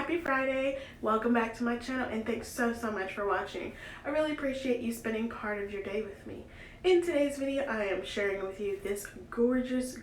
Happy Friday. Welcome back to my channel and thanks so much for watching. I really appreciate you spending part of your day with me. In today's video, I am sharing with you this gorgeous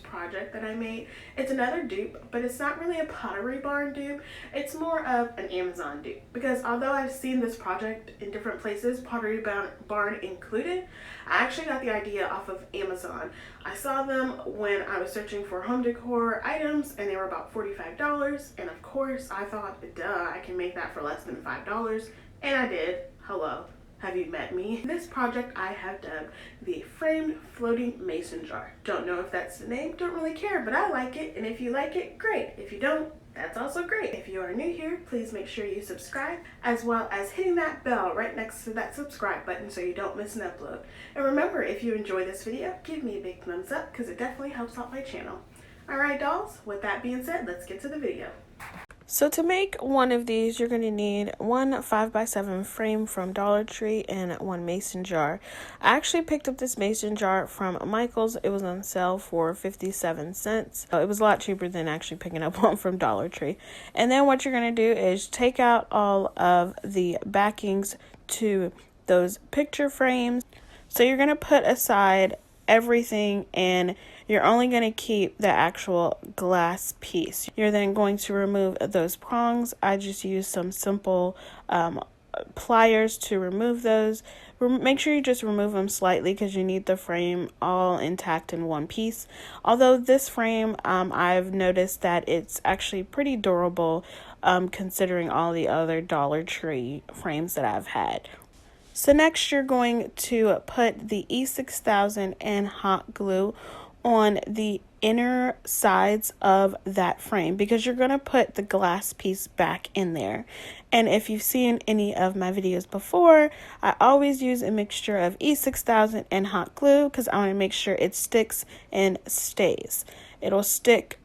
project that I made. It's another dupe, but it's not really a Pottery barn dupe. It's more of an Amazon dupe, because although I've seen this project in different places, Pottery barn included, I actually got the idea off of Amazon. I saw them when I was searching for home decor items and they were about $45, and of course I thought, duh, I can make that for less than $5, and I did. Hello. Have you met me? This project I have dubbed the framed floating mason jar. Don't know if that's the name, don't really care, but I like it, and if you like it, great. If you don't, that's also great. If you are new here, please make sure you subscribe, as well as hitting that bell right next to that subscribe button so you don't miss an upload. And remember, if you enjoy this video, give me a big thumbs up because it definitely helps out my channel. Alright dolls, with that being said, let's get to the video. So to make one of these, you're going to need one 5x7 frame from Dollar Tree and one mason jar. I actually picked up this mason jar from Michael's. It was on sale for 57 cents. It was a lot cheaper than actually picking up one from Dollar Tree. And then what you're going to do is take out all of the backings to those picture frames. So you're going to put aside everything and you're only going to keep the actual glass piece. You're then going to remove those prongs. I just used some simple pliers to remove those. Make sure you just remove them slightly because you need the frame all intact in one piece. Although this frame, I've noticed that it's actually pretty durable considering all the other Dollar Tree frames that I've had. So next you're going to put the E6000 and hot glue on the inner sides of that frame because you're going to put the glass piece back in there. And if you've seen any of my videos before, I always use a mixture of E6000 and hot glue because I want to make sure it sticks and stays. It'll stick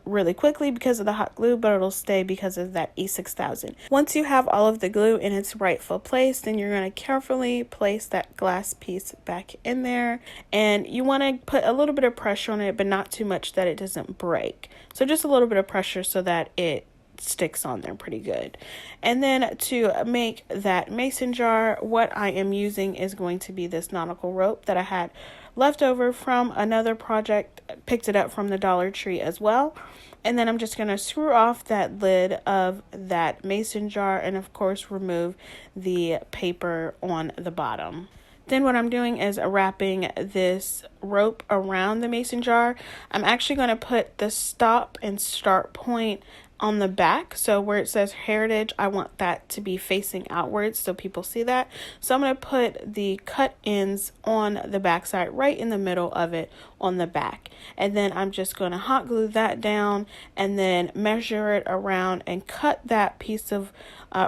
really quickly because of the hot glue, but it'll stay because of that E6000. Once you have all of the glue in its rightful place, then you're going to carefully place that glass piece back in there. And you want to put a little bit of pressure on it, but not too much that it doesn't break. So just a little bit of pressure so that it sticks on there pretty good. And then to make that mason jar, what I am using is going to be this nautical rope that I had left over from another project. Picked it up from the Dollar Tree as well. And then I'm just going to screw off that lid of that mason jar and of course remove the paper on the bottom. Then what I'm doing is wrapping this rope around the mason jar. I'm actually going to put the stop and start point on the back. So where it says Heritage, I want that to be facing outwards so people see that. So I'm going to put the cut ends on the back side right in the middle of it on the back. And then I'm just going to hot glue that down and then measure it around and cut that piece of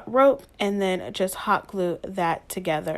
rope and then just hot glue that together.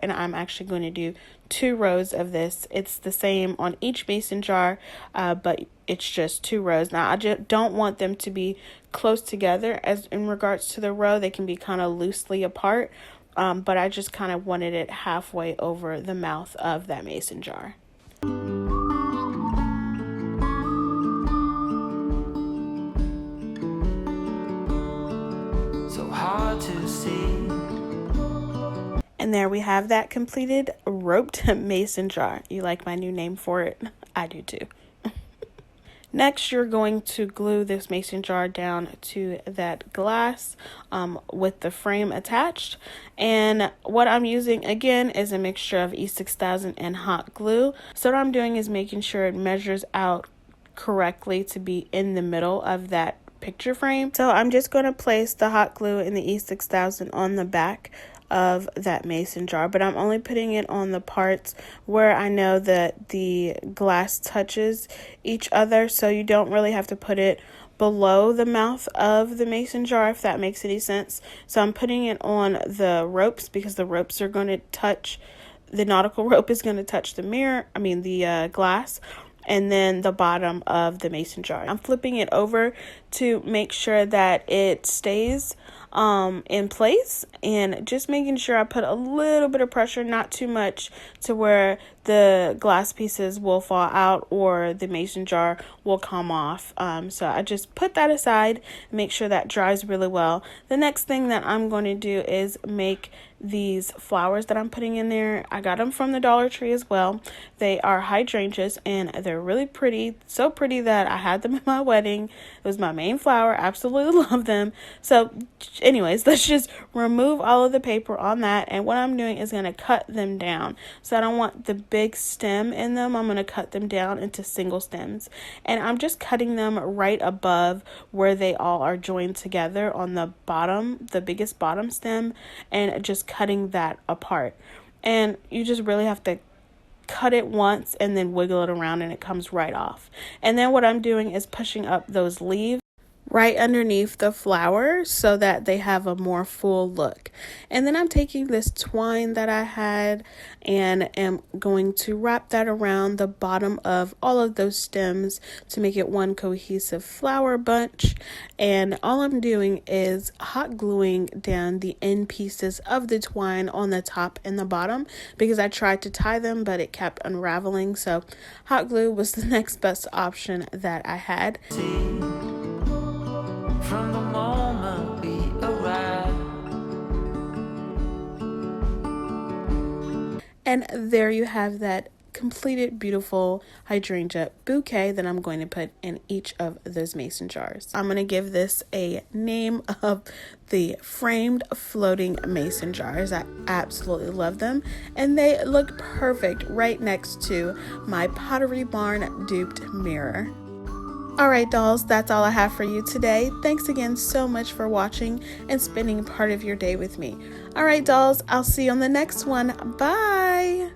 And I'm actually going to do 2 rows of this. It's the same on each mason jar, but it's just 2 rows. Now I just don't want them to be close together as in regards to the row. They can be kind of loosely apart, but I just kind of wanted it halfway over the mouth of that mason jar. So hard to see. And there we have that completed roped mason jar. You like my new name for it? I do too. Next, you're going to glue this mason jar down to that glass with the frame attached. And what I'm using again is a mixture of E6000 and hot glue. So what I'm doing is making sure it measures out correctly to be in the middle of that picture frame. So I'm just going to place the hot glue and the E6000 on the back of that mason jar, but I'm only putting it on the parts where I know that the glass touches each other, so you don't really have to put it below the mouth of the mason jar, if that makes any sense. So I'm putting it on the ropes because the ropes are going to touch, the nautical rope is going to touch the glass, and then the bottom of the mason jar. I'm flipping it over to make sure that it stays in place, and just making sure I put a little bit of pressure, not too much to where the glass pieces will fall out or the mason jar will come off. So I just put that aside, make sure that dries really well. The next thing that I'm going to do is make these flowers that I'm putting in there. I got them from the Dollar Tree as well. They are hydrangeas and they're really pretty, so pretty that I had them at my wedding. It was my main flower. Absolutely love them. So anyways, let's just remove all of the paper on that, and what I'm doing is going to cut them down. So I don't want the big stem in them. I'm going to cut them down into single stems, and I'm just cutting them right above where they all are joined together on the bottom, the biggest bottom stem, and just cutting that apart. And you just really have to cut it once and then wiggle it around and it comes right off. And then what I'm doing is pushing up those leaves right underneath the flower so that they have a more full look. And then I'm taking this twine that I had and am going to wrap that around the bottom of all of those stems to make it one cohesive flower bunch. And all I'm doing is hot gluing down the end pieces of the twine on the top and the bottom, because I tried to tie them but it kept unraveling, so hot glue was the next best option that I had. From the moment we arrived. And there you have that completed beautiful hydrangea bouquet that I'm going to put in each of those mason jars. I'm going to give this a name of the framed floating mason jars. I absolutely love them, and they look perfect right next to my Pottery Barn duped mirror. Alright dolls, that's all I have for you today. Thanks again so much for watching and spending part of your day with me. Alright dolls, I'll see you on the next one. Bye!